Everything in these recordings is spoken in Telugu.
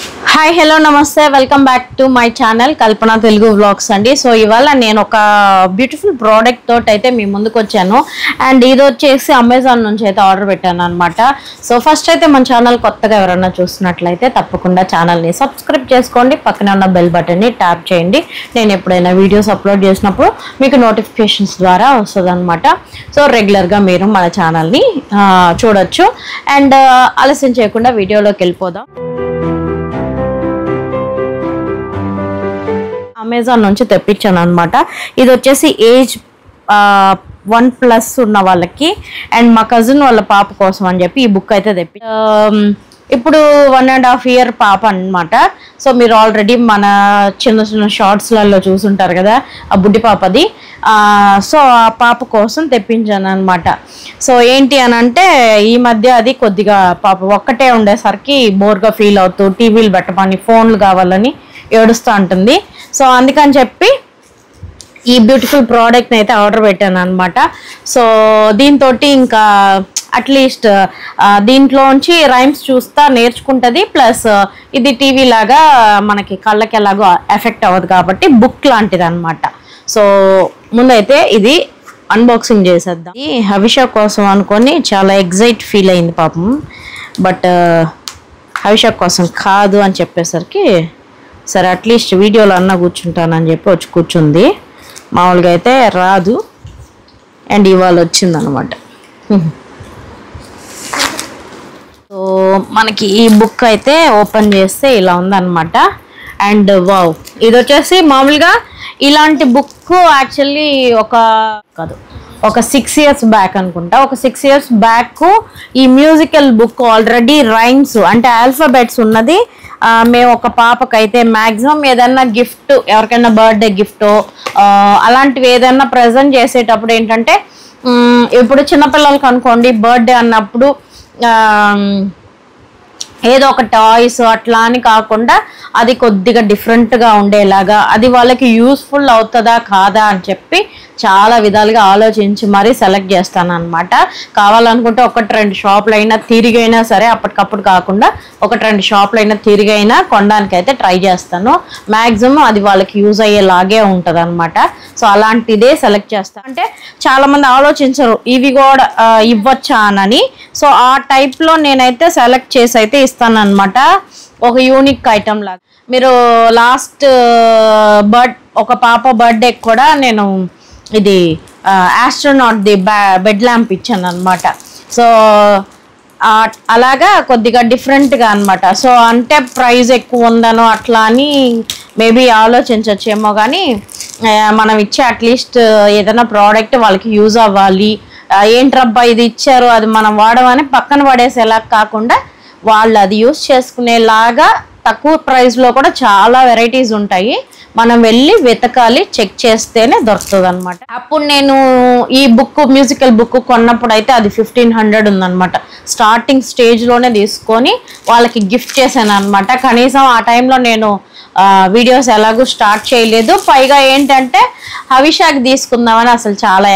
హాయ్ హలో నమస్తే welcome back to my channel Kalpana Telugu vlogs అండి. సో ఇవాళ నేను ఒక బ్యూటిఫుల్ ప్రోడక్ట్ తోటి అయితే మీ ముందుకు వచ్చాను. అండ్ ఇది వచ్చేసి అమెజాన్ నుంచి అయితే ఆర్డర్ పెట్టాను అనమాట. సో ఫస్ట్ అయితే మన ఛానల్ కొత్తగా ఎవరైనా చూసినట్లయితే తప్పకుండా ఛానల్ని సబ్స్క్రైబ్ చేసుకోండి. పక్కన ఉన్న బెల్ బటన్ని ట్యాప్ చేయండి. నేను ఎప్పుడైనా వీడియోస్ అప్లోడ్ చేసినప్పుడు మీకు నోటిఫికేషన్స్ ద్వారా వస్తుంది అనమాట. సో రెగ్యులర్గా మీరు మన ఛానల్ని చూడొచ్చు. అండ్ ఆలస్యం చేయకుండా వీడియోలోకి వెళ్ళిపోదాం. అమెజాన్ నుంచి తెప్పించాను అనమాట. ఇది వచ్చేసి ఏజ్ 1+ ఉన్న వాళ్ళకి అండ్ మా కజిన్ వాళ్ళ పాప కోసం అని చెప్పి ఈ బుక్ అయితే ఇప్పుడు 1.5 year పాప అనమాట. సో మీరు ఆల్రెడీ మన చిన్న చిన్న షార్ట్స్లలో చూసుంటారు కదా ఆ బుడ్డి పాపది. సో ఆ పాప కోసం తెప్పించాను అనమాట. సో ఏంటి అని అంటే ఈ మధ్య అది కొద్దిగా పాప ఒక్కటే ఉండేసరికి బోర్గా ఫీల్ అవుతూ టీవీలు పెట్టమని ఫోన్లు కావాలని ఏడుస్తూ ఉంటుంది. సో అందుకని చెప్పి ఈ బ్యూటిఫుల్ ప్రోడక్ట్ని అయితే ఆర్డర్ పెట్టాను అనమాట. సో దీంతో ఇంకా అట్లీస్ట్ దీంట్లోంచి రైమ్స్ చూస్తా నేర్చుకుంటుంది. ప్లస్ ఇది టీవీ లాగా మనకి కళ్ళకి ఎలాగో ఎఫెక్ట్ అవ్వదు కాబట్టి బుక్ లాంటిది అనమాట. సో ముందైతే ఇది అన్బాక్సింగ్ చేసేద్దాం. ఈ హవిష కోసం అనుకొని చాలా ఎగ్జైట్ ఫీల్ అయింది పాపం. బట్ హవిష కోసం కాదు అని చెప్పేసరికి సరే అట్లీస్ట్ వీడియోలో అన్నా కూర్చుంటానని చెప్పి వచ్చి కూర్చుంది. మామూలుగా అయితే రాదు అండ్ ఇవాళ వచ్చిందనమాట. సో మనకి ఈ బుక్ అయితే ఓపెన్ చేస్తే ఇలా ఉందన్నమాట. అండ్ వావ్, ఇది వచ్చేసి మామూలుగా ఇలాంటి బుక్ యాక్చువల్లీ ఒక 6 years బ్యాక్ అనుకుంటా. ఒక 6 years బ్యాక్ ఈ మ్యూజికల్ బుక్ ఆల్రెడీ రైమ్స్ అంటే ఆల్ఫాబెట్స్ ఉన్నది. మేము ఒక పాపకైతే మ్యాక్సిమం ఏదన్నా గిఫ్ట్ ఎవరికైనా బర్త్డే గిఫ్టో అలాంటివి ఏదన్నా ప్రజెంట్ చేసేటప్పుడు ఏంటంటే ఇప్పుడు చిన్నపిల్లలకి అనుకోండి బర్త్డే అన్నప్పుడు ఏదో ఒక టాయ్స్ అట్లా అని కాకుండా అది కొద్దిగా డిఫరెంట్గా ఉండేలాగా అది వాళ్ళకి యూస్ఫుల్ అవుతుందా కాదా అని చెప్పి చాలా విధాలుగా ఆలోచించి మరీ సెలెక్ట్ చేస్తాను అనమాట. కావాలనుకుంటే 1-2 షాపులు అయినా తిరిగైనా సరే అప్పటికప్పుడు కాకుండా 1-2 షాపులు అయినా తిరిగైనా కొనడానికి అయితే ట్రై చేస్తాను. మ్యాక్సిమం అది వాళ్ళకి యూజ్ అయ్యేలాగే ఉంటుంది అనమాట. సో అలాంటిదే సెలెక్ట్ చేస్తాను. అంటే చాలామంది ఆలోచించరు ఇవి కూడా ఇవ్వచ్చా అని. సో ఆ టైప్లో నేనైతే సెలెక్ట్ చేసి అయితే ఇస్తాను అనమాట. ఒక యూనిక్ ఐటమ్ లాగా. మీరు లాస్ట్ ఒక పాప బర్త్డే కూడా నేను ఇది ఆస్ట్రోనాట్ది బెడ్ ల్యాంప్ ఇచ్చాను అనమాట. సో అలాగా కొద్దిగా డిఫరెంట్గా అనమాట. సో అంటే ప్రైస్ ఎక్కువ ఉందనో అట్లా అని మేబీ ఆలోచించచ్చేమో కానీ మనం ఇచ్చే అట్లీస్ట్ ఏదైనా ప్రోడక్ట్ వాళ్ళకి యూజ్ అవ్వాలి. ఏంట్రబ్బా ఇది ఇచ్చారు అది మనం వాడమని పక్కన పడేసేలా కాకుండా వాళ్ళు అది యూజ్ చేసుకునేలాగా తక్కువ ప్రైస్లో కూడా చాలా వెరైటీస్ ఉంటాయి. మనం వెళ్ళి వెతకాలి, చెక్ చేస్తేనే దొరుకుతుంది అనమాట. అప్పుడు నేను ఈ బుక్ మ్యూజికల్ బుక్ కొన్నప్పుడు అయితే అది 1500 ఉందన్నమాట. స్టార్టింగ్ స్టేజ్లోనే తీసుకొని వాళ్ళకి గిఫ్ట్ చేశాను అనమాట. కనీసం ఆ టైంలో నేను వీడియోస్ ఎలాగూ స్టార్ట్ చేయలేదు. పైగా ఏంటంటే హవిషాకి తీసుకుందామని అసలు చాలా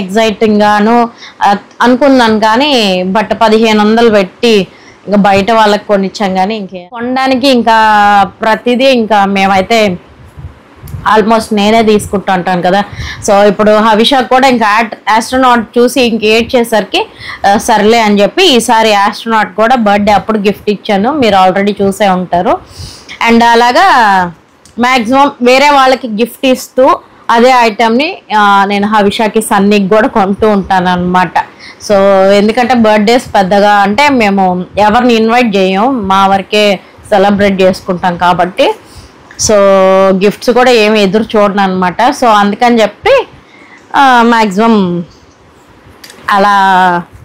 ఎగ్జైటింగ్గాను అనుకున్నాను. కానీ బట్ 1500 పెట్టి ఇంకా బయట వాళ్ళకి కొనిచ్చాం. కానీ కొనడానికి ఇంకా ప్రతిదీ ఇంకా మేమైతే ఆల్మోస్ట్ నేనే తీసుకుంటూ ఉంటాను కదా. సో ఇప్పుడు హవిషాకి కూడా ఇంకా ఆస్ట్రోనాట్ చూసి ఇంకేట్ చేసరికి సర్లే అని చెప్పి ఈసారి ఆస్ట్రోనాట్ కూడా బర్త్డే అప్పుడు గిఫ్ట్ ఇచ్చాను. మీరు ఆల్రెడీ చూసే ఉంటారు. అండ్ అలాగా మ్యాక్సిమం వేరే వాళ్ళకి గిఫ్ట్ ఇస్తూ అదే ఐటమ్ని నేను హవిషాకి సన్నీకి కూడా కొంటూ ఉంటాను అనమాట. సో ఎందుకంటే బర్త్డేస్ పెద్దగా అంటే మేము ఎవరిని ఇన్వైట్ చేయం, మా వరకే సెలబ్రేట్ చేసుకుంటాం కాబట్టి సో గిఫ్ట్స్ కూడా ఏమి ఎదురు చూడను అనమాట. సో అందుకని చెప్పి మ్యాక్సిమం అలా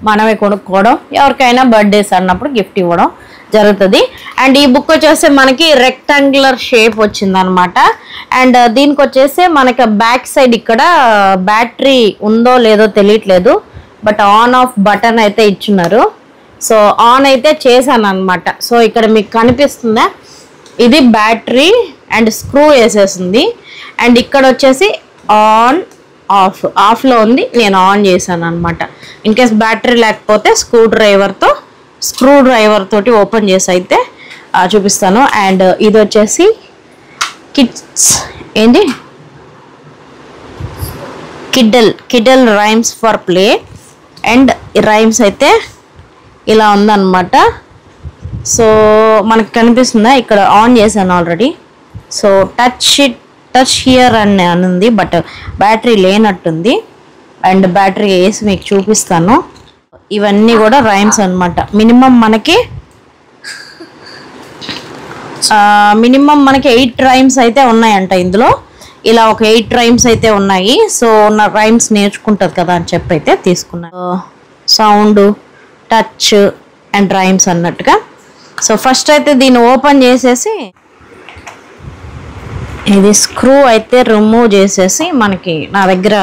మనమే కొనుక్కోవడం, ఎవరికైనా బర్త్డేస్ అన్నప్పుడు గిఫ్ట్ ఇవ్వడం జరుగుతుంది. అండ్ ఈ బుక్ వచ్చేసి మనకి రెక్టాంగులర్ షేప్ వచ్చిందనమాట. అండ్ దీనికి వచ్చేసి మనకి బ్యాక్ సైడ్ ఇక్కడ బ్యాటరీ ఉందో లేదో తెలియట్లేదు, బట్ ఆన్ ఆఫ్ బటన్ అయితే ఇచ్చున్నారు. సో ఆన్ అయితే చేశాను అనమాట. సో ఇక్కడ మీకు కనిపిస్తుందా, ఇది బ్యాటరీ అండ్ స్క్రూ వేసేసింది. అండ్ ఇక్కడ వచ్చేసి ఆన్ ఆఫ్లో ఉంది, నేను ఆన్ చేశాను అనమాట. ఇన్కేస్ బ్యాటరీ లేకపోతే స్క్రూ డ్రైవర్ తోటి ఓపెన్ చేసి అయితే చూపిస్తాను. అండ్ ఇది వచ్చేసి కిడ్స్ ఏంటి కిడ్డల్ rhymes for play. And rhymes అయితే ఇలా ఉందన్నమాట. సో మనకు కనిపిస్తుందా, ఇక్కడ ఆన్ చేశాను ఆల్రెడీ. సో టచ్ హియర్ అని ఉంది, బట్ బ్యాటరీ లేనట్టుంది. అండ్ బ్యాటరీ వేసి మీకు చూపిస్తాను. ఇవన్నీ కూడా రైమ్స్ అనమాట. మినిమం మనకి 8 రైమ్స్ అయితే ఉన్నాయంట ఇందులో. ఇలా ఒక 8 రైమ్స్ అయితే ఉన్నాయి. సో నా రైమ్స్ నేర్చుకుంటుంది కదా అని చెప్పి అయితే తీసుకున్నాను. సౌండ్, టచ్ అండ్ రైమ్స్ అన్నట్టుగా. సో ఫస్ట్ అయితే దీన్ని ఓపెన్ చేసేసి ఇది స్క్రూ అయితే రిమూవ్ చేసేసి మనకి నా దగ్గర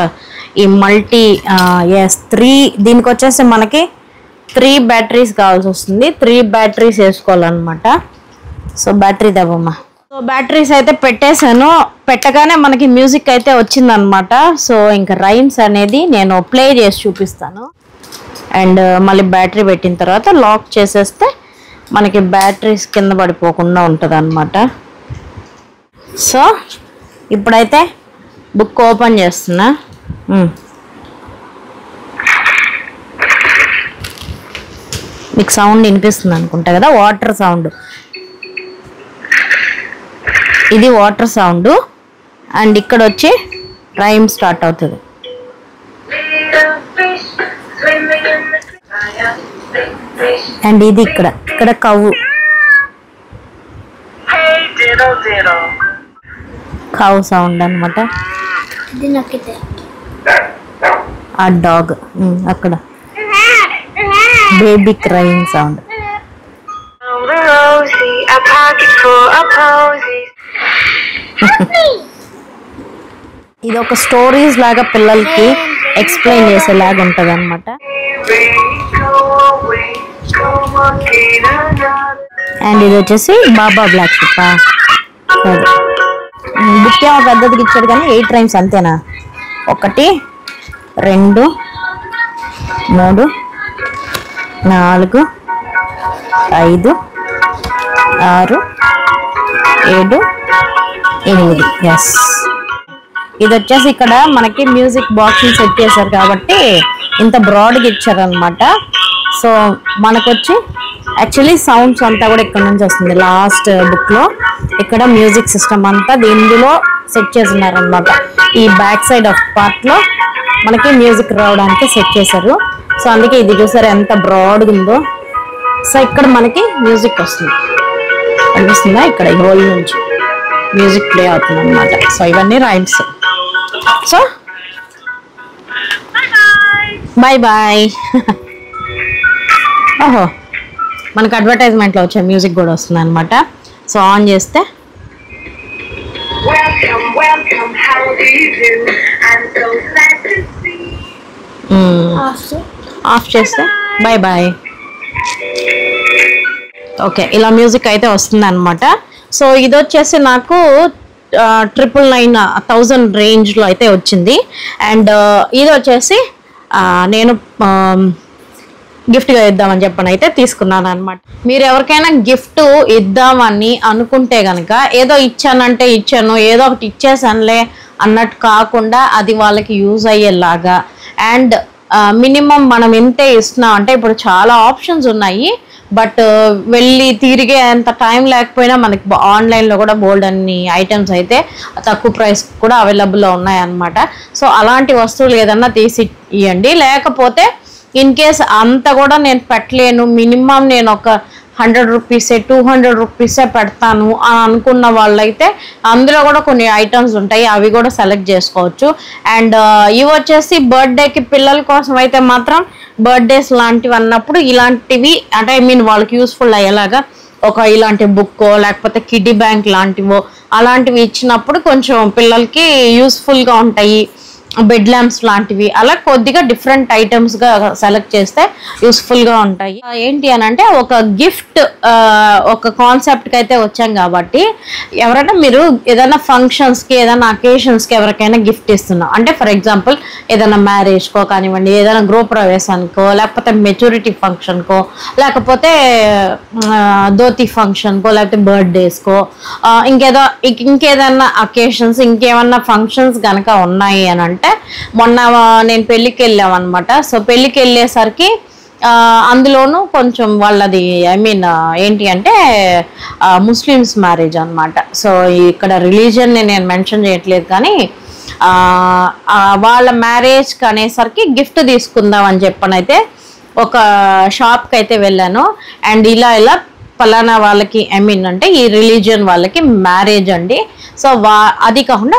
ఈ మల్టీ 3 దీనికి వచ్చేసి మనకి 3 బ్యాటరీస్ కావాల్సి వస్తుంది. 3 బ్యాటరీస్ వేసుకోవాలన్నమాట. సో బ్యాటరీ దవ్వమ్మా. సో బ్యాటరీస్ అయితే పెట్టేశాను. పెట్టగానే మనకి మ్యూజిక్ అయితే వచ్చిందనమాట. సో ఇంకా రైమ్స్ అనేది నేను ప్లే చేసి చూపిస్తాను. అండ్ మళ్ళీ బ్యాటరీ పెట్టిన తర్వాత లాక్ చేసేస్తే మనకి బ్యాటరీస్ కింద పడిపోకుండా ఉంటుంది అన్నమాట. సో ఇప్పుడైతే బుక్ ఓపెన్ చేస్తున్నా. మీకు సౌండ్ వినిపిస్తుంది అనుకుంటా కదా, వాటర్ సౌండ్. ఇది వాటర్ సౌండ్. అండ్ ఇక్కడ వచ్చి రైమ్ స్టార్ట్ అవుతుంది. అండ్ ఇది ఇక్కడ కవ్వు సౌండ్ అనమాట. ఆ డాగ్ అక్కడ బేబీ క్రైయింగ్ సౌండ్. ఇది ఒక స్టోరీస్ లాగా పిల్లలకి ఎక్స్ప్లెయిన్ చేసేలాగా ఉంటుంది అనమాట. అండ్ ఇది వచ్చేసి బాబా బ్లాక్ షిప్. బుక్ ఏమో పెద్దదికి ఇచ్చాడు కానీ 8 రైమ్స్ అంతేనా? 1 2 3 4 5 6 7 8. ఎస్, ఇది వచ్చేసి ఇక్కడ మనకి మ్యూజిక్ బాక్స్ సెట్ చేశారు కాబట్టి ఇంత బ్రాడ్గా ఇచ్చారనమాట. సో మనకు వచ్చి యాక్చువల్లీ సౌండ్స్ అంతా కూడా ఇక్కడ నుంచి వస్తుంది. లాస్ట్ బుక్లో ఇక్కడ మ్యూజిక్ సిస్టమ్ అంతా దీనిలో సెట్ చేస్తున్నారనమాట. ఈ బ్యాక్ సైడ్ ఆఫ్ పార్ట్లో మనకి మ్యూజిక్ రావడానికి సెట్ చేశారు. సో అందుకే ఇది చూసారు ఎంత బ్రాడ్గా ఉందో. సో ఇక్కడ మనకి మ్యూజిక్ వస్తుంది, అనిపిస్తుందా? ఇక్కడ ఈ హోల్ నుంచి మ్యూజిక్ ప్లే అవుతుంది అనమాట. సో ఇవన్నీ రైమ్స్. So bye bye. ఓహో, మనకు అడ్వర్టైజ్మెంట్లో వచ్చే మ్యూజిక్ కూడా వస్తుంది అనమాట. సో ఆన్ చేస్తే ఆఫ్ చేస్తే బాయ్ బాయ్. ఓకే, ఇలా మ్యూజిక్ అయితే వస్తుంది అనమాట. సో ఇది వచ్చేసి నాకు 999 రేంజ్లో అయితే వచ్చింది. అండ్ ఇది వచ్చేసి నేను గిఫ్ట్గా ఇద్దామని చెప్పని అయితే తీసుకున్నాను అనమాట. మీరు ఎవరికైనా గిఫ్ట్ ఇద్దామని అనుకుంటే కనుక ఏదో ఇచ్చానంటే ఇచ్చాను, ఏదో ఒకటి ఇచ్చేసానులే అన్నట్టు కాకుండా అది వాళ్ళకి యూజ్ అయ్యేలాగా. అండ్ మినిమం మనం ఎంతే ఇస్తున్నాం అంటే ఇప్పుడు చాలా ఆప్షన్స్ ఉన్నాయి. బట్ వెళ్ళి తిరిగే అంత టైం లేకపోయినా మనకి ఆన్లైన్లో కూడా బోల్డ్ అన్ని ఐటమ్స్ అయితే తక్కువ ప్రైస్ కూడా అవైలబుల్లో ఉన్నాయన్నమాట. సో అలాంటి వస్తువులు ఏదన్నా తీసి ఇవ్వండి. లేకపోతే ఇన్ కేస్ అంత కూడా నేను పెట్టలేను, మినిమం నేను ఒక 100 రూపీసే 200 రూపీసే పెడతాను అని అనుకున్న వాళ్ళైతే అందులో కూడా కొన్ని ఐటమ్స్ ఉంటాయి, అవి కూడా సెలెక్ట్ చేసుకోవచ్చు. అండ్ ఇవి వచ్చేసి బర్త్డేకి పిల్లల కోసం అయితే మాత్రం బర్త్డేస్ లాంటివి అన్నప్పుడు ఇలాంటివి అంటే ఐ మీన్ వాళ్ళకి యూస్ఫుల్ అయ్యేలాగా ఒక ఇలాంటి బుక్కో లేకపోతే కిడ్డీ బ్యాంక్ లాంటివో అలాంటివి ఇచ్చినప్పుడు కొంచెం పిల్లలకి యూస్ఫుల్గా ఉంటాయి. బెడ్ ల్యాంప్స్ లాంటివి, అలా కొద్దిగా డిఫరెంట్ ఐటమ్స్గా సెలెక్ట్ చేస్తే యూస్ఫుల్గా ఉంటాయి. ఏంటి అని అంటే ఒక గిఫ్ట్ ఒక కాన్సెప్ట్కి అయితే వచ్చాం కాబట్టి ఎవరైనా మీరు ఏదైనా ఫంక్షన్స్కి ఏదైనా అకేషన్స్కి ఎవరికైనా గిఫ్ట్ ఇస్తున్నాం అంటే ఫర్ ఎగ్జాంపుల్ ఏదైనా మ్యారేజ్కో కానివ్వండి, ఏదైనా గృహప్రవేశానికో, లేకపోతే మెచ్యూరిటీ ఫంక్షన్కో, లేకపోతే ధోతి ఫంక్షన్కో, లేకపోతే బర్త్డేస్కో, ఇంకేదైనా అకేషన్స్ ఇంకేమన్నా ఫంక్షన్స్ కనుక ఉన్నాయి అని అంటే మొన్న నేను పెళ్ళికి వెళ్ళామన్నమాట. సో పెళ్ళికి వెళ్ళేసరికి అందులోనూ కొంచెం వాళ్ళది ఏంటి అంటే ముస్లిమ్స్ మ్యారేజ్ అనమాట. సో ఇక్కడ రిలీజియన్ని నేను మెన్షన్ చేయట్లేదు కానీ వాళ్ళ మ్యారేజ్కి అనేసరికి గిఫ్ట్ తీసుకుందాం అని చెప్పనైతే ఒక షాప్కి అయితే వెళ్ళాను. అండ్ ఇలా పలానా వాళ్ళకి అంటే ఈ రిలీజియన్ వాళ్ళకి మ్యారేజ్ అండి. సో అది కాకుండా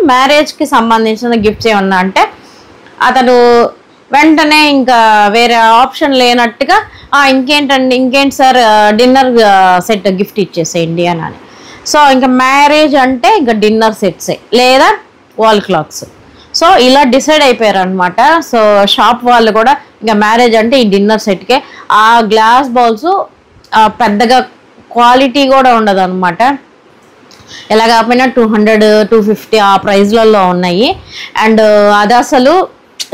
మ్యారేజ్కి సంబంధించిన గిఫ్ట్స్ ఏమన్నా అంటే అతను వెంటనే ఇంకా వేరే ఆప్షన్ లేనట్టుగా ఇంకేంటి సార్ డిన్నర్ సెట్ గిఫ్ట్ ఇచ్చేసేయండి అని. సో ఇంకా మ్యారేజ్ అంటే ఇంకా డిన్నర్ సెట్సే లేదా వాల్ క్లాక్స్. సో ఇలా డిసైడ్ అయిపోయారు అనమాట. సో షాప్ వాళ్ళు కూడా ఇంకా మ్యారేజ్ అంటే ఈ డిన్నర్ సెట్కే. ఆ గ్లాస్ బౌల్స్ పెద్దగా క్వాలిటీ కూడా ఉండదు అనమాట. ఎలా కాకపోయినా 200-250 ఆ ప్రైజ్లలో ఉన్నాయి. అండ్ అది అసలు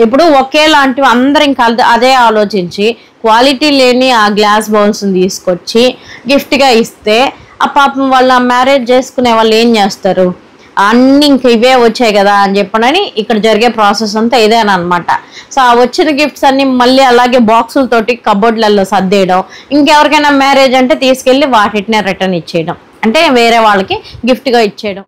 ఇప్పుడు ఒకేలాంటివి అందరు ఇంకా అదే ఆలోచించి క్వాలిటీ లేని ఆ గ్లాస్ బౌల్స్ని తీసుకొచ్చి గిఫ్ట్గా ఇస్తే ఆ పాపం వాళ్ళ మ్యారేజ్ చేసుకునే వాళ్ళు ఏం చేస్తారు, అన్నీ ఇంక ఇవే వచ్చాయి కదా అని చెప్పనని ఇక్కడ జరిగే ప్రాసెస్ అంతా ఇదేనా అనమాట. సో ఆ వచ్చిన గిఫ్ట్స్ అన్ని మళ్ళీ అలాగే బాక్సులతోటి కబోర్డ్లలో సర్దేయడం, ఇంకెవరికైనా మ్యారేజ్ అంటే తీసుకెళ్ళి వాటినే రిటర్న్ ఇచ్చేయడం, అంటే వేరే వాళ్ళకి గిఫ్ట్గా ఇచ్చేయడం.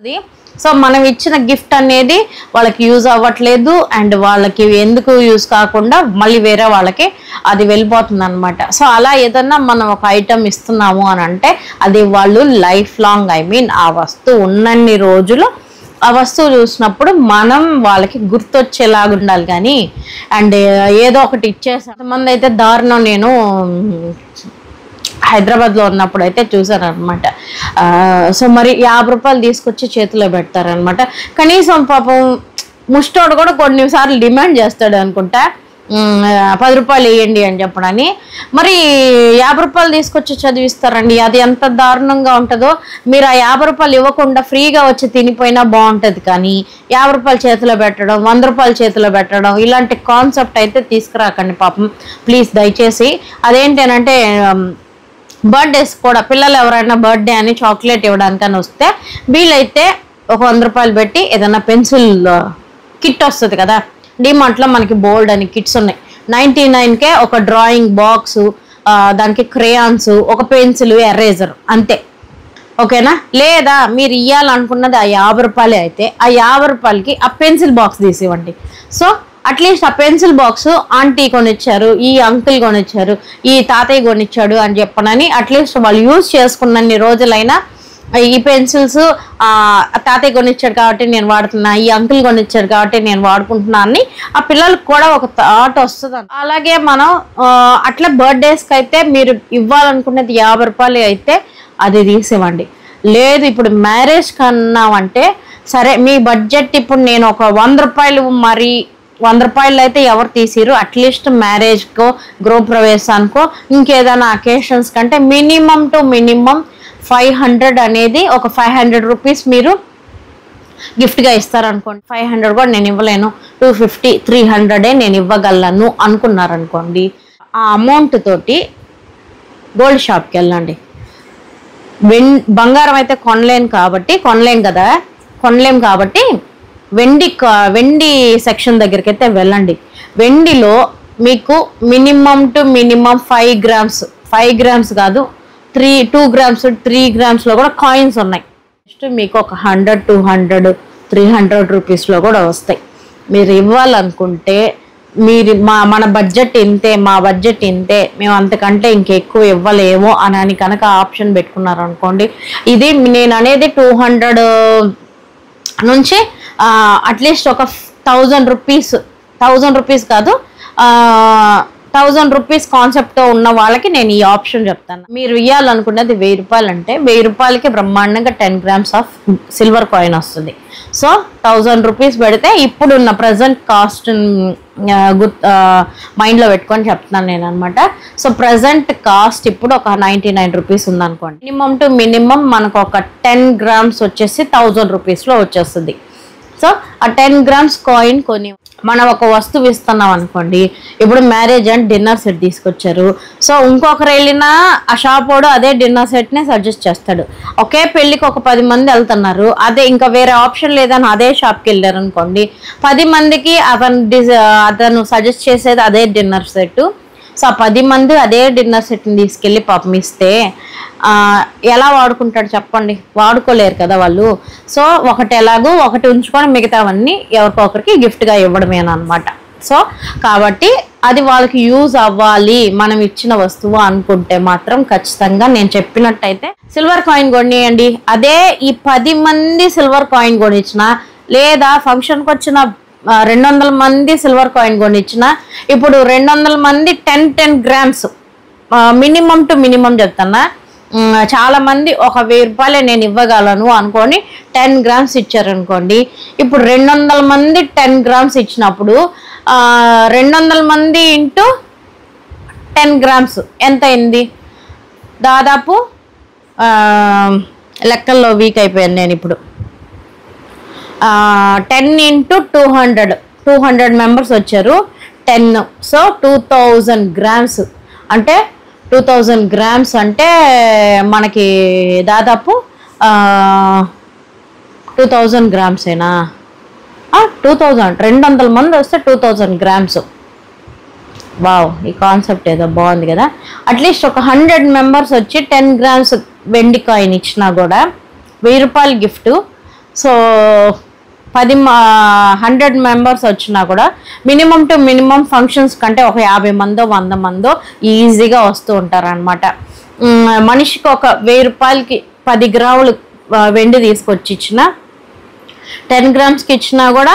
సో మనం ఇచ్చిన గిఫ్ట్ అనేది వాళ్ళకి యూజ్ అవ్వట్లేదు అండ్ వాళ్ళకి ఎందుకు యూజ్ కాకుండా మళ్ళీ వేరే వాళ్ళకి అది వెళ్ళిపోతుంది అనమాట. సో అలా ఏదన్నా మనం ఒక ఐటమ్ ఇస్తున్నాము అని అంటే అది వాళ్ళు లైఫ్ లాంగ్ ఆ వస్తువు ఉన్నన్ని రోజులు ఆ వస్తువు చూసినప్పుడు మనం వాళ్ళకి గుర్తొచ్చేలాగా ఉండాలి. కానీ అండ్ ఏదో ఒకటి ఇచ్చేసాం. కొంతమంది అయితే దారుణం, నేను హైదరాబాద్లో ఉన్నప్పుడు అయితే చూసాను అనమాట. సో మరి 50 రూపాయలు తీసుకొచ్చి చేతిలో పెడతారనమాట. కనీసం పాపం ముష్టోడు కూడా కొన్నిసార్లు డిమాండ్ చేస్తాడు అనుకుంటా, 10 రూపాయలు వేయండి అని చెప్పడని. మరి 50 రూపాయలు తీసుకొచ్చి చదివిస్తారండి. అది ఎంత దారుణంగా ఉంటుందో. మీరు ఆ 50 రూపాయలు ఇవ్వకుండా ఫ్రీగా వచ్చి తినిపోయినా బాగుంటుంది, కానీ 50 రూపాయలు చేతిలో పెట్టడం, 100 రూపాయలు చేతిలో పెట్టడం, ఇలాంటి కాన్సెప్ట్ అయితే తీసుకురాకండి పాపం ప్లీజ్ దయచేసి. అదేంటంటే బర్త్డేస్ కూడా పిల్లలు ఎవరైనా బర్త్డే అని చాక్లెట్ ఇవ్వడానికని వస్తే వీళ్ళైతే ఒక 100 రూపాయలు పెట్టి ఏదైనా పెన్సిల్ కిట్ వస్తుంది కదా, డిమార్ట్లో మనకి బోల్డ్ అని కిట్స్ ఉన్నాయి. 99కే ఒక డ్రాయింగ్ బాక్సు, దానికి క్రేయాన్స్, ఒక పెన్సిల్, ఎరేజర్, అంతే. ఓకేనా? లేదా మీరు ఇవ్వాలనుకున్నది ఆ 50 రూపాయలే అయితే ఆ 50 రూపాయలకి ఆ పెన్సిల్ బాక్స్ తీసివ్వండి. సో అట్లీస్ట్ ఆ పెన్సిల్ బాక్స్ ఆంటీ కొనిచ్చారు, ఈ అంకుల్ కొనిచ్చారు, ఈ తాతయ్య కొనిచ్చాడు అని చెప్పనని అట్లీస్ట్ వాళ్ళు యూజ్ చేసుకున్నన్ని రోజులైనా ఈ పెన్సిల్స్ తాతయ్య కొనిచ్చాడు కాబట్టి నేను వాడుతున్నా, ఈ అంకుల్ కొనిచ్చాడు కాబట్టి నేను వాడుకుంటున్నా అని ఆ పిల్లలకు కూడా ఒక థాట్ వస్తుంది. అలాగే మనం అట్లా బర్త్డేస్కి అయితే మీరు ఇవ్వాలనుకునేది 50 రూపాయలు అయితే అది తీసివ్వండి. లేదు ఇప్పుడు మ్యారేజ్ కన్నామంటే సరే మీ బడ్జెట్ ఇప్పుడు నేను ఒక 100 రూపాయలు, మరి 100 రూపాయలు అయితే ఎవరు తీసిరు, అట్లీస్ట్ మ్యారేజ్కో గృహప్రవేశానికో ఇంకేదైనా అకేషన్స్ కంటే మినిమం టు మినిమం 500 అనేది ఒక 500 రూపీస్ మీరు గిఫ్ట్గా ఇస్తారనుకోండి. 500 కూడా నేను ఇవ్వలేను, 250, 300 నేను ఇవ్వగలను అనుకున్నారనుకోండి, ఆ అమౌంట్ తోటి గోల్డ్ షాప్కి వెళ్ళండి. బంగారం అయితే కొనలేం కాబట్టి వెండి సెక్షన్ దగ్గరికి అయితే వెళ్ళండి. వెండిలో మీకు మినిమం టు మినిమం 5 గ్రామ్స్ కాదు 2 గ్రామ్స్ 3 గ్రామ్స్లో కూడా కాయిన్స్ ఉన్నాయి. నెక్స్ట్ మీకు ఒక 100, 200, 300 రూపీస్లో కూడా వస్తాయి. మీరు ఇవ్వాలనుకుంటే మీరు మన బడ్జెట్ ఇంతే, మా బడ్జెట్ ఇంతే, మేము అంతకంటే ఇంకెక్కువ ఇవ్వలేమో అని కనుక ఆప్షన్ పెట్టుకున్నారు అనుకోండి. ఇది నేను అనేది 200 నుంచి అట్లీస్ట్ ఒక 1000 రూపీస్ కాదు 1000 రూపీస్ కాన్సెప్ట్తో ఉన్న వాళ్ళకి నేను ఈ ఆప్షన్ చెప్తాను. మీరు ఇవ్వాలనుకున్నది 1000 రూపాయలు అంటే 1000 రూపాయలకి బ్రహ్మాండంగా 10 grams ఆఫ్ సిల్వర్ కాయిన్ వస్తుంది. సో 1000 రూపీస్ పెడితే ఇప్పుడున్న ప్రజెంట్ కాస్ట్ మైండ్లో పెట్టుకొని చెప్తున్నాను నేను అనమాట. సో ప్రజెంట్ కాస్ట్ ఇప్పుడు ఒక 99 రూపీస్ ఉందనుకోండి. మినిమం టు మినిమం మనకు ఒక 10 grams వచ్చేసి 1000 రూపీస్లో వచ్చేస్తుంది. సో ఆ 10 grams కాయిన్ కొని మనం ఒక వస్తువు ఇస్తున్నాం అనుకోండి. ఇప్పుడు మ్యారేజ్ అండ్ డిన్నర్ సెట్ తీసుకొచ్చారు. సో ఇంకొకరు వెళ్ళినా ఆ షాప్ వాడు అదే డిన్నర్ సెట్నే సజెస్ట్ చేస్తాడు. ఒకే పెళ్ళికి ఒక 10 మంది వెళ్తున్నారు, అదే ఇంకా వేరే ఆప్షన్ లేదని అదే షాప్కి వెళ్ళారు అనుకోండి, 10 మందికి అతను సజెస్ట్ చేసేది అదే డిన్నర్ సెట్. సో ఆ 10 మంది అదే డిన్నర్ సెట్ని తీసుకెళ్ళి పాపం ఇస్తే ఎలా వాడుకుంటాడు చెప్పండి? వాడుకోలేరు కదా వాళ్ళు. సో ఒకటి ఎలాగో ఒకటి ఉంచుకొని మిగతావన్నీ ఎవరికొకరికి గిఫ్ట్గా ఇవ్వడమేనమాట. సో కాబట్టి అది వాళ్ళకి యూజ్ అవ్వాలి మనం ఇచ్చిన వస్తువు అనుకుంటే మాత్రం ఖచ్చితంగా నేను చెప్పినట్టయితే సిల్వర్ కాయిన్ కొనియండి. అదే ఈ 10 మంది సిల్వర్ కాయిన్ కొనిచ్చిన, లేదా ఫంక్షన్కి వచ్చిన 200 మంది సిల్వర్ కాయిన్ కొనిచ్చిన, ఇప్పుడు 200 మంది 10 grams మినిమం టు మినిమం చెప్తున్నా. చాలా మంది ఒక 1000 రూపాయలే నేను ఇవ్వగలను అనుకొని 10 grams ఇచ్చారనుకోండి. ఇప్పుడు 200 మంది 10 grams ఇచ్చినప్పుడు 200 మంది ఇంటూ 10 grams ఎంత అయింది? దాదాపు లెక్కల్లో వీక్ అయిపోయాను నేను ఇప్పుడు. 10 into 200 మెంబర్స్ వచ్చారు. 10 సో 2000 grams అంటే 2000 grams అంటే మనకి దాదాపు 2000 grams ఏనా? 200 మంది వస్తే 2000 grams. వావ్, ఈ కాన్సెప్ట్ ఏదో బాగుంది కదా. అట్లీస్ట్ ఒక 100 మెంబర్స్ వచ్చి 10 grams వెండి కాయిన్ ఇచ్చినా కూడా 1000 రూపాయలు గిఫ్ట్. సో 100 మెంబర్స్ వచ్చినా కూడా మినిమం టు మినిమం ఫంక్షన్స్ కంటే ఒక 50 మందో 100 మందో ఈజీగా వస్తూ ఉంటారనమాట. మనిషికి ఒక 1000 రూపాయలకి 10 గ్రాములు వెండి తీసుకొచ్చి ఇచ్చిన, 10 grams ఇచ్చినా కూడా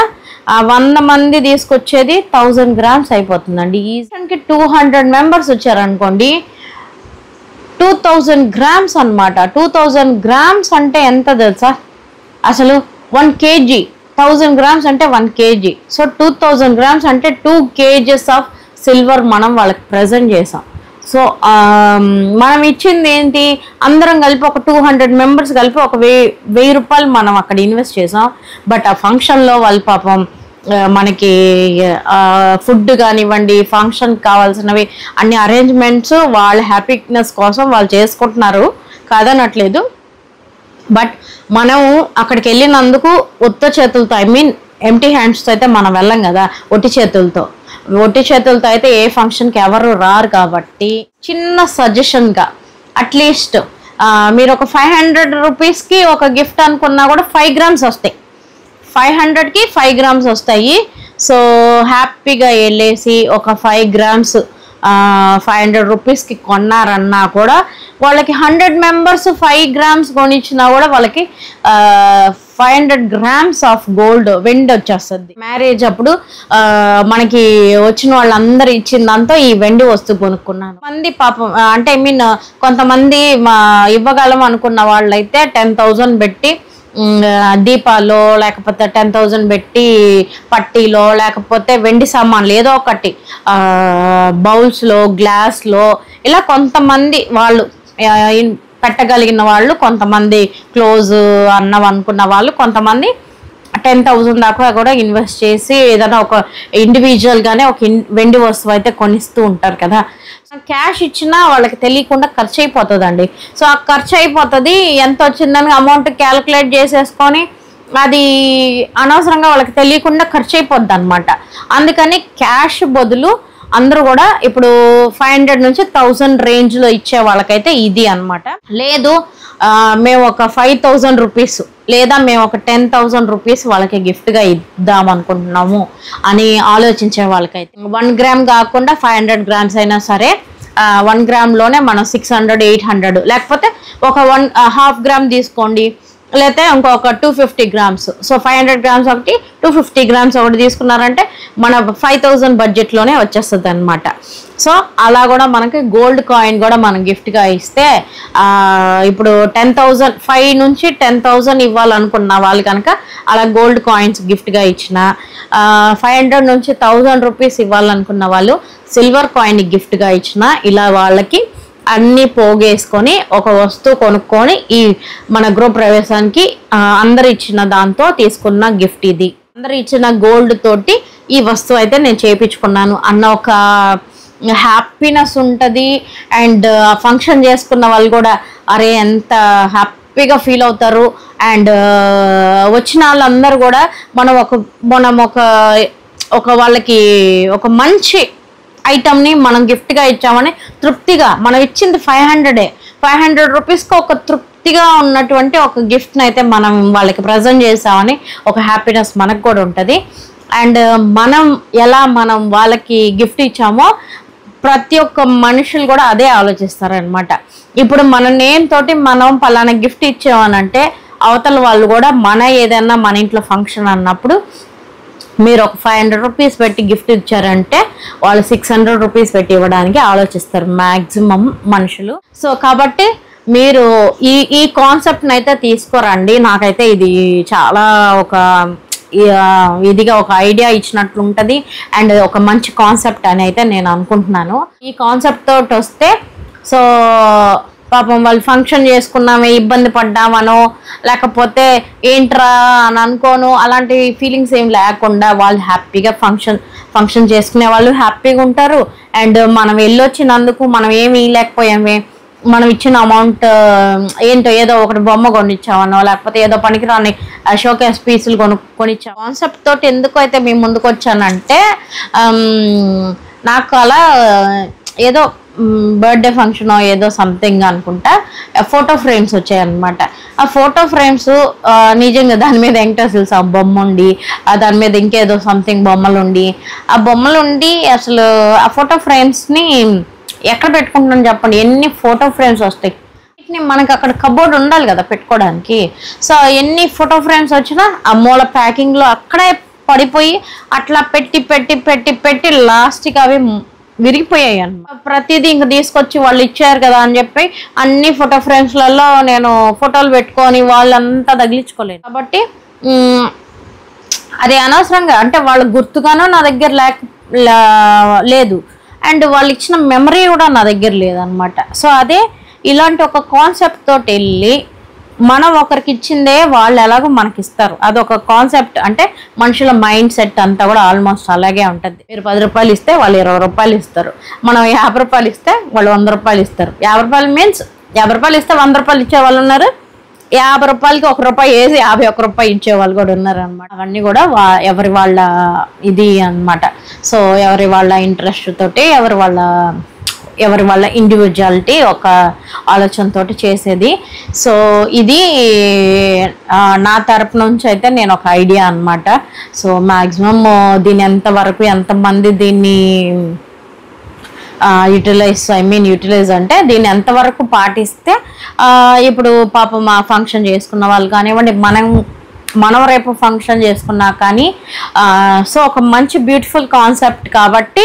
100 మంది తీసుకొచ్చేది 1000 grams అయిపోతుందండి. ఈజీకి 200 మెంబర్స్ వచ్చారనుకోండి, 2000 grams అనమాట. 2000 grams అంటే ఎంత తెలుసా? అసలు 1 kg, 1000 grams అంటే 1 kg. సో 2000 grams అంటే 2 kgs ఆఫ్ సిల్వర్ మనం వాళ్ళకి ప్రజెంట్ చేసాం. సో మనం ఇచ్చింది ఏంటి? అందరం కలిపి ఒక 200 మెంబర్స్ కలిపి ఒక 1000 రూపాయలు మనం అక్కడ ఇన్వెస్ట్ చేసాం. బట్ ఆ ఫంక్షన్లో వాళ్ళు పాపం మనకి ఫుడ్ కానివ్వండి, ఫంక్షన్ కావాల్సినవి అన్ని అరేంజ్మెంట్స్ వాళ్ళ హ్యాపీనెస్ కోసం వాళ్ళు చేసుకుంటున్నారు, కాదనట్లేదు. బట్ మనం అక్కడికి వెళ్ళినందుకు ఉత్త చేతులతో, ఐ మీన్ ఎంటీ హ్యాండ్స్తో అయితే మనం వెళ్ళం కదా, ఒట్టి చేతులతో అయితే ఏ ఫంక్షన్కి ఎవరు రారు. కాబట్టి చిన్న సజెషన్గా అట్లీస్ట్ మీరు ఒక 500 రూపీస్కి ఒక గిఫ్ట్ అనుకున్నా కూడా 5 grams వస్తాయి. 500కి 5 grams వస్తాయి. సో హ్యాపీగా వెళ్ళేసి ఒక 5 grams 500 రూపీస్కి కొన్నారన్నా కూడా వాళ్ళకి 100 మెంబర్స్ 5 grams కొనిచ్చినా కూడా వాళ్ళకి 500 grams ఆఫ్ గోల్డ్ వెండి వచ్చేస్తుంది. మ్యారేజ్ అప్పుడు మనకి వచ్చిన వాళ్ళందరూ ఇచ్చిందంతా ఈ వెండి వస్తువు కొనుక్కున్నాను. మంది పాపం అంటే ఐ మీన్ కొంతమంది ఇవ్వగలం అనుకున్న వాళ్ళైతే 10,000 పెట్టి దీపాల్లో, లేకపోతే 10,000 పెట్టి పట్టీలో, లేకపోతే వెండి సామాన్లు ఏదో ఒకటి బౌల్స్లో, గ్లాస్లో, ఇలా కొంతమంది వాళ్ళు పెట్టగలిగిన వాళ్ళు, కొంతమంది క్లోజ్ అనుకున్న వాళ్ళు, కొంతమంది 10,000 దాకా కూడా ఇన్వెస్ట్ చేసి ఏదైనా ఒక ఇండివిజువల్గానే ఒక వెండి వస్తువు అయితే కొనిస్తూ ఉంటారు కదా. క్యాష్ ఇచ్చినా వాళ్ళకి తెలియకుండా ఖర్చు అయిపోతుందండి. సో ఆ ఖర్చు అయిపోతుంది, ఎంత వచ్చిందని అమౌంట్ క్యాలిక్యులేట్ చేసేసుకొని అది అనవసరంగా వాళ్ళకి తెలియకుండా ఖర్చు అయిపోద్ది అనమాట. అందుకని క్యాష్ బదులు అందరూ కూడా ఇప్పుడు 500 నుంచి 1000 రేంజ్లో ఇచ్చే వాళ్ళకైతే ఇది అనమాట. లేదు మేము ఒక 5000 రూపీస్ లేదా మేము ఒక 10,000 రూపీస్ వాళ్ళకి గిఫ్ట్గా ఇద్దాం అనుకుంటున్నాము అని ఆలోచించే వాళ్ళకైతే 1 gram కాకుండా 500 grams అయినా సరే 1 gramలోనే మనం 600, 800 లేకపోతే ఒక 1/2 gram తీసుకోండి, లేకపోతే ఇంకొక 250 గ్రామ్స్. సో 500 గ్రామ్స్ ఒకటి, 250 గ్రామ్స్ ఒకటి తీసుకున్నారంటే మన 5000 బడ్జెట్లోనే వచ్చేస్తుంది అనమాట. సో అలా కూడా మనకి గోల్డ్ కాయిన్ కూడా మనం గిఫ్ట్గా ఇస్తే ఇప్పుడు 10,000 5 నుంచి 10,000 ఇవ్వాలనుకున్న వాళ్ళు కనుక అలా గోల్డ్ కాయిన్స్ గిఫ్ట్గా ఇచ్చిన, 500 నుంచి 1000 రూపీస్ ఇవ్వాలనుకున్న వాళ్ళు సిల్వర్ కాయిన్ గిఫ్ట్గా ఇచ్చిన, ఇలా వాళ్ళకి అన్నీ పోగేసుకొని ఒక వస్తువు కొనుక్కొని ఈ మన గృహప్రవేశానికి అందరు ఇచ్చిన దాంతో తీసుకున్న గిఫ్ట్ ఇది. అందరు ఇచ్చిన గోల్డ్ తోటి ఈ వస్తువు అయితే నేను చేయించుకున్నాను అన్న ఒక హ్యాపీనెస్ ఉంటుంది. అండ్ ఫంక్షన్ చేసుకున్న వాళ్ళు కూడా అరే ఎంత హ్యాపీగా ఫీల్ అవుతారు. అండ్ వచ్చిన వాళ్ళందరూ కూడా మనం ఒక వాళ్ళకి ఒక మంచి ఐటమ్ని మనం గిఫ్ట్గా ఇచ్చామని తృప్తిగా, మనం ఇచ్చింది 500 రూపీస్కి ఒక తృప్తిగా ఉన్నటువంటి ఒక గిఫ్ట్ని అయితే మనం వాళ్ళకి ప్రజెంట్ చేసామని ఒక హ్యాపీనెస్ మనకు కూడా ఉంటుంది. అండ్ మనం వాళ్ళకి గిఫ్ట్ ఇచ్చామో ప్రతి ఒక్క మనుషులు కూడా అదే ఆలోచిస్తారనమాట. ఇప్పుడు మన నేమ్ తోటి మనం పలానా గిఫ్ట్ ఇచ్చామనంటే అవతల వాళ్ళు కూడా ఏదైనా మన ఇంట్లో ఫంక్షన్ అన్నప్పుడు మీరు ఒక 500 రూపీస్ పెట్టి గిఫ్ట్ ఇచ్చారంటే వాళ్ళు 600 రూపీస్ పెట్టి ఇవ్వడానికి ఆలోచిస్తారు మ్యాక్సిమం మనుషులు. సో కాబట్టి మీరు ఈ కాన్సెప్ట్ని అయితే తీసుకోరండి. నాకైతే ఇది చాలా ఇదిగా ఒక ఐడియా ఇచ్చినట్లు ఉంటుంది. అండ్ ఒక మంచి కాన్సెప్ట్ అని అయితే నేను అనుకుంటున్నాను. ఈ కాన్సెప్ట్ తోటి వస్తే సో పాపం వాళ్ళు ఫంక్షన్ చేసుకున్నామే ఇబ్బంది పడ్డామనో లేకపోతే ఏంట్రా అని అనుకోను అలాంటి ఫీలింగ్స్ ఏం లేకుండా వాళ్ళు హ్యాపీగా ఫంక్షన్ చేసుకునే వాళ్ళు హ్యాపీగా ఉంటారు. అండ్ మనం వెళ్ళొచ్చినందుకు మనం ఏమి లేకపోయామే, మనం ఇచ్చిన అమౌంట్ ఏంటో ఏదో ఒకటి బొమ్మ కొనిచ్చామనో లేకపోతే ఏదో పనికిరాని షోకేస్ పీసులు కొనిచ్చాం. కాన్సెప్ట్ తోటి ఎందుకు అయితే మేము ముందుకు వచ్చానంటే నాకు అలా ఏదో బర్త్డే ఫంక్షన్ ఏదో సంథింగ్ అనుకుంటా ఫోటో ఫ్రేమ్స్ వచ్చాయన్నమాట. ఆ ఫోటో ఫ్రేమ్స్ నిజంగా దాని మీద వెంకటేశ్వర బొమ్మ ఉండి దాని మీద ఇంకేదో సంథింగ్ బొమ్మలు ఉండి అసలు ఆ ఫోటో ఫ్రేమ్స్ని ఎక్కడ పెట్టుకుంటున్నాం చెప్పండి, ఎన్ని ఫోటో ఫ్రేమ్స్ వస్తాయి. మనకి అక్కడ కబోర్డ్ ఉండాలి కదా పెట్టుకోవడానికి. సో ఎన్ని ఫోటో ఫ్రేమ్స్ వచ్చినా ఆ మూల ప్యాకింగ్లో అక్కడే పడిపోయి అట్లా పెట్టి లాస్ట్కి అవి విరిగిపోయాయి అన్నమాట. ప్రతిదీ ఇంక తీసుకొచ్చి వాళ్ళు ఇచ్చారు కదా అని చెప్పి అన్ని ఫోటో ఫ్రేమ్స్లలో నేను ఫోటోలు పెట్టుకొని వాళ్ళంతా తగిలించుకోలేదు. కాబట్టి అది అనవసరంగా అంటే వాళ్ళ గుర్తుగానో నా దగ్గర లేదు. అండ్ వాళ్ళు ఇచ్చిన మెమరీ కూడా నా దగ్గర లేదనమాట. సో అదే ఇలాంటి ఒక కాన్సెప్ట్ తోటి వెళ్ళి మనం ఒకరికి ఇచ్చిందే వాళ్ళు ఎలాగో మనకి ఇస్తారు. అదొక కాన్సెప్ట్. అంటే మనుషుల మైండ్ సెట్ అంతా కూడా ఆల్మోస్ట్ అలాగే ఉంటుంది. మీరు 10 రూపాయలు ఇస్తే వాళ్ళు 20 రూపాయలు ఇస్తారు. మనం 50 రూపాయలు ఇస్తే వాళ్ళు 100 రూపాయలు ఇస్తారు. 50 రూపాయలు మీన్స్ 50 రూపాయలు ఇస్తే 100 రూపాయలు ఇచ్చే వాళ్ళు ఉన్నారు. 50 రూపాయలకి 1 రూపాయి వేసి 51 రూపాయలు ఇచ్చే వాళ్ళు కూడా ఉన్నారు అనమాట. అవన్నీ కూడా ఎవరి వాళ్ళ ఇది అనమాట. సో ఎవరి వాళ్ళ ఇంట్రెస్ట్ తోటి ఎవరి వాళ్ళ ఇండివిజువాలిటీ ఒక ఆలోచనతోటి చేసేది. సో ఇది నా తరపు నుంచి అయితే నేను ఒక ఐడియా అనమాట. సో మ్యాక్సిమం దీని ఎంతమంది దీన్ని యూటిలైజ్ అంటే దీన్ని ఎంతవరకు పాటిస్తే ఇప్పుడు పాపం మా ఫంక్షన్ చేసుకున్న వాళ్ళు కానివ్వండి, మనం రేపు ఫంక్షన్ చేసుకున్నా కానీ సో ఒక మంచి బ్యూటిఫుల్ కాన్సెప్ట్ కాబట్టి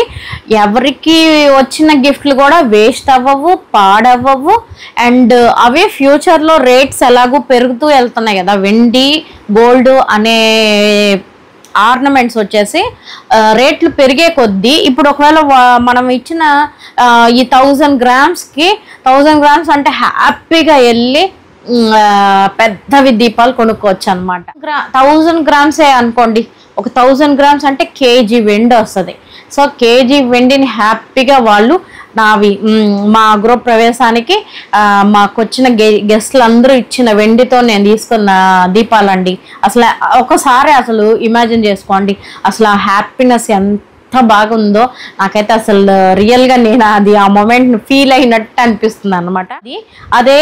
ఎవరికి వచ్చిన గిఫ్ట్లు కూడా వేస్ట్ అవ్వవు, పాడవ్వవు. అండ్ అవే ఫ్యూచర్లో రేట్స్ ఎలాగూ పెరుగుతూ వెళ్తున్నాయి కదా. వెండి గోల్డ్ అనే ఆర్నమెంట్స్ వచ్చేసి రేట్లు పెరిగే కొద్దీ ఇప్పుడు ఒకవేళ మనం ఇచ్చిన ఈ 1000 గ్రామ్స్ అంటే హ్యాపీగా వెళ్ళి పెద్దవి దీపాలు కొనుక్కోవచ్చు అనమాట. 1000 గ్రామ్సే అనుకోండి, ఒక 1000 గ్రామ్స్ అంటే కేజీ వెండి వస్తుంది. సో కేజీ వెండిని హ్యాపీగా వాళ్ళు మా గృహప్రవేశానికి మాకు వచ్చిన గెస్ట్లు అందరూ ఇచ్చిన వెండితో నేను తీసుకున్న దీపాలండి. ఒకసారి ఇమాజిన్ చేసుకోండి అసలు ఆ హ్యాపీనెస్ ఎంత బాగుందో. నాకైతే అసలు రియల్గా నేను ఆ మూమెంట్ ఫీల్ అయినట్టు అనిపిస్తుంది అనమాట. అదే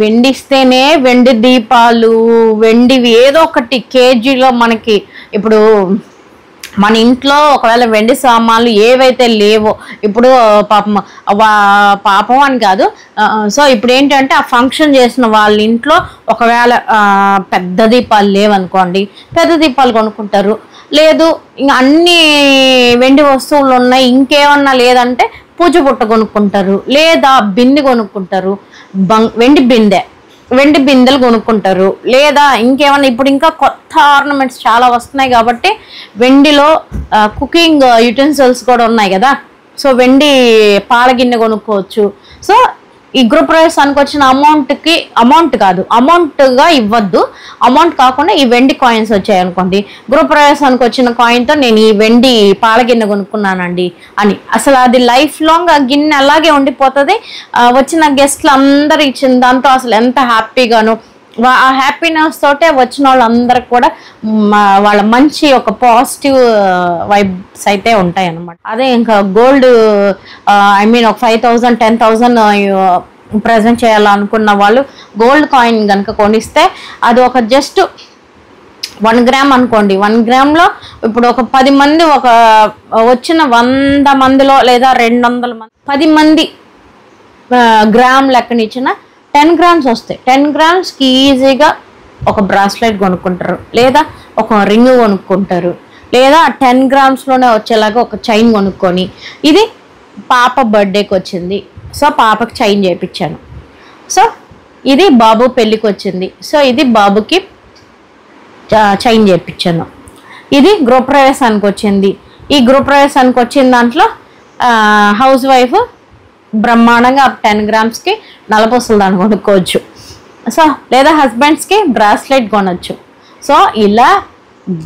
వెండి ఇస్తేనే వెండి దీపాలు వెండివి ఏదో ఒకటి కేజీలో మనకి ఇప్పుడు మన ఇంట్లో ఒకవేళ వెండి సామాన్లు ఏవైతే లేవో, ఇప్పుడు పాపం అని కాదు, సో ఇప్పుడు ఏంటంటే ఆ ఫంక్షన్ చేసిన వాళ్ళ ఇంట్లో ఒకవేళ పెద్ద దీపాలు లేవనుకోండి, పెద్ద దీపాలు కొనుక్కుంటారు. లేదు ఇంకా అన్ని వెండి వస్తువులు ఉన్నాయి, ఇంకేమన్నా లేదంటే పూజ బుట్ట కొనుక్కుంటారు, లేదా బిందె కొనుక్కుంటారు, వెండి బిందెలు కొనుక్కుంటారు. లేదా ఇంకేమన్నా ఇప్పుడు ఇంకా కొత్త ఆర్నమెంట్స్ చాలా వస్తున్నాయి కాబట్టి వెండిలో కుకింగ్ యుటెన్సిల్స్ కూడా ఉన్నాయి కదా, సో వెండి పాల గిన్నె కొనుక్కోవచ్చు. సో ఈ గృహప్రవేశానికి వచ్చిన అమౌంట్గా ఇవ్వద్దు. అమౌంట్ కాకుండా ఈ వెండి కాయిన్స్ వచ్చాయి అనుకోండి, గృహప్రవేశానికి వచ్చిన కాయిన్తో నేను ఈ వెండి పాల గిన్నె కొనుక్కున్నానండి అని, అసలు అది లైఫ్ లాంగ్ ఆ గిన్నె అలాగే ఉండిపోతుంది. వచ్చిన గెస్ట్లు అందరు ఇచ్చిన దాంతో అసలు ఎంత హ్యాపీగాను, ఆ హ్యాపీనెస్ తోటే వచ్చిన వాళ్ళందరికి కూడా వాళ్ళ మంచి ఒక పాజిటివ్ వైబ్స్ అయితే ఉంటాయి అన్నమాట. అదే ఇంకా గోల్డ్ ఒక 5,000 10,000 ప్రజెంట్ చేయాలనుకున్న వాళ్ళు గోల్డ్ కాయిన్ కనుక కొనిస్తే అది ఒక జస్ట్ 1 గ్రామ్ అనుకోండి. 1 గ్రామ్లో ఇప్పుడు ఒక 10 మంది, ఒక వచ్చిన 100 మందిలో లేదా 200 మంది 10 మంది గ్రామ్ లెక్కనిచ్చిన 10 గ్రామ్స్ వస్తాయి. 10 గ్రామ్స్కి ఈజీగా ఒక బ్రాస్లెట్ కొనుక్కుంటారు, లేదా ఒక రింగ్ కొనుక్కుంటారు, లేదా 10 గ్రామ్స్లోనే వచ్చేలాగా ఒక చైన్ కొనుక్కొని, ఇది పాప బర్త్డేకి వచ్చింది సో పాపకి చైన్ చేయించాను, సో ఇది బాబు పెళ్ళికి వచ్చింది సో ఇది బాబుకి చైన్ చేయించాను, ఇది గృహప్రవేశానికి వచ్చింది. ఈ గృహప్రవేశానికి వచ్చిన దాంట్లో హౌస్ వైఫ్ బ్రహ్మాండంగా 10 గ్రామ్స్కి నలపొసలు దాన్ని కొనుక్కోవచ్చు. సో లేదా హస్బెండ్స్కి బ్రాస్లెట్ కొనవచ్చు. సో ఇలా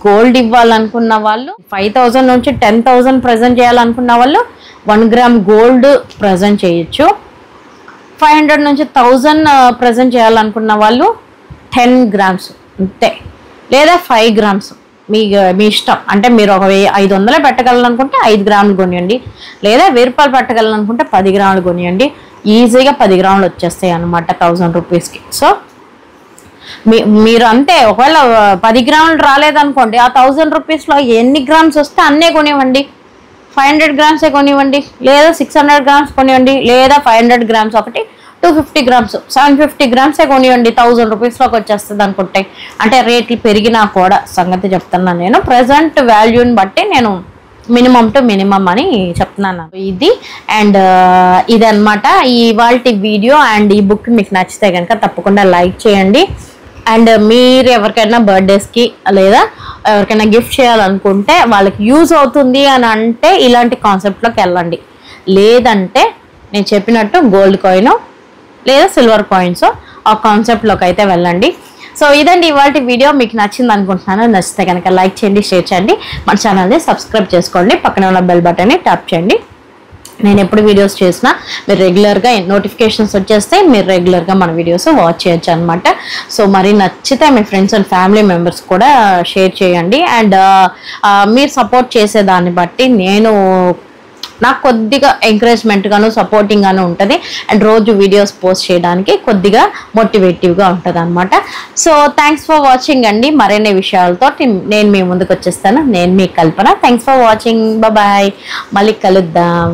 గోల్డ్ ఇవ్వాలనుకున్న వాళ్ళు 5,000 నుంచి 10,000 ప్రజెంట్ చేయాలనుకున్న వాళ్ళు 1 గ్రామ్ గోల్డ్ ప్రజెంట్ చేయొచ్చు. 500 నుంచి 1000 ప్రజెంట్ చేయాలనుకున్న వాళ్ళు 10 గ్రామ్స్ అంతే, లేదా 5 గ్రామ్స్ మీ ఇష్టం. అంటే మీరు ఒక 500 పెట్టగలనుకుంటే 5 గ్రాములు కొనియండి, లేదా 1000 రూపాయలు పెట్టగలనుకుంటే 10 గ్రాములు కొనియండి. ఈజీగా 10 గ్రాములు వచ్చేస్తాయి అన్నమాట 1000 రూపీస్కి. సో మీరు అంతే, ఒకవేళ 10 గ్రాములు రాలేదనుకోండి, ఆ 1000 రూపీస్లో ఎన్ని గ్రామ్స్ వస్తే అన్నే కొనివ్వండి. 500 గ్రామ్సే కొనివ్వండి, లేదా 600 గ్రామ్స్ కొనివ్వండి, లేదా 500 గ్రామ్స్ ఒకటి 250 గ్రామ్స్ 750 గ్రామ్సే కొనివ్వండి. 1000 రూపీస్లోకి వచ్చేస్తుంది అనుకుంటే. అంటే రేట్లు పెరిగినా కూడా సంగతి చెప్తున్నాను నేను, ప్రజెంట్ వాల్యూని బట్టి నేను మినిమం టు మినిమం అని చెప్తున్నాను. ఇది అండ్ ఇదన్నమాట ఇవాల్టి వీడియో. అండ్ ఈ బుక్ మీకు నచ్చితే కనుక తప్పకుండా లైక్ చేయండి. అండ్ మీరు ఎవరికైనా బర్త్డేస్కి లేదా ఎవరికైనా గిఫ్ట్ చేయాలనుకుంటే వాళ్ళకి యూజ్ అవుతుంది అని అంటే ఇలాంటి కాన్సెప్ట్లోకి వెళ్ళండి. లేదంటే నేను చెప్పినట్టు గోల్డ్ కాయిన్ లేదా సిల్వర్ కాయిన్స్ ఆ కాన్సెప్ట్లోకి అయితే వెళ్ళండి. సో ఇదండి ఇవాళ వీడియో. మీకు నచ్చింది అనుకుంటున్నాను. నచ్చితే కనుక లైక్ చేయండి, షేర్ చేయండి, మన ఛానల్ని సబ్స్క్రైబ్ చేసుకోండి, పక్కన ఉన్న బెల్ బటన్ని ట్యాప్ చేయండి. నేను ఎప్పుడు వీడియోస్ చేసినా మీరు రెగ్యులర్గా నోటిఫికేషన్స్ వచ్చేస్తే మీరు రెగ్యులర్గా మన వీడియోస్ వాచ్ చేయొచ్చు అనమాట. సో మరి నచ్చితే మీ ఫ్రెండ్స్ అండ్ ఫ్యామిలీ మెంబర్స్ కూడా షేర్ చేయండి. అండ్ మీరు సపోర్ట్ చేసేదాన్ని బట్టి నాకు కొద్దిగా ఎంకరేజ్మెంట్గాను సపోర్టింగ్గాను ఉంటుంది. అండ్ రోజు వీడియోస్ పోస్ట్ చేయడానికి కొద్దిగా మోటివేటివ్గా ఉంటుంది అనమాట. సో థ్యాంక్స్ ఫర్ వాచింగ్ అండి. మరిన్ని విషయాలతో నేను మీ ముందుకు వచ్చేస్తాను. నేను మీ Kalpana. Thanks for watching. Bye. మళ్ళీ కలుద్దాం.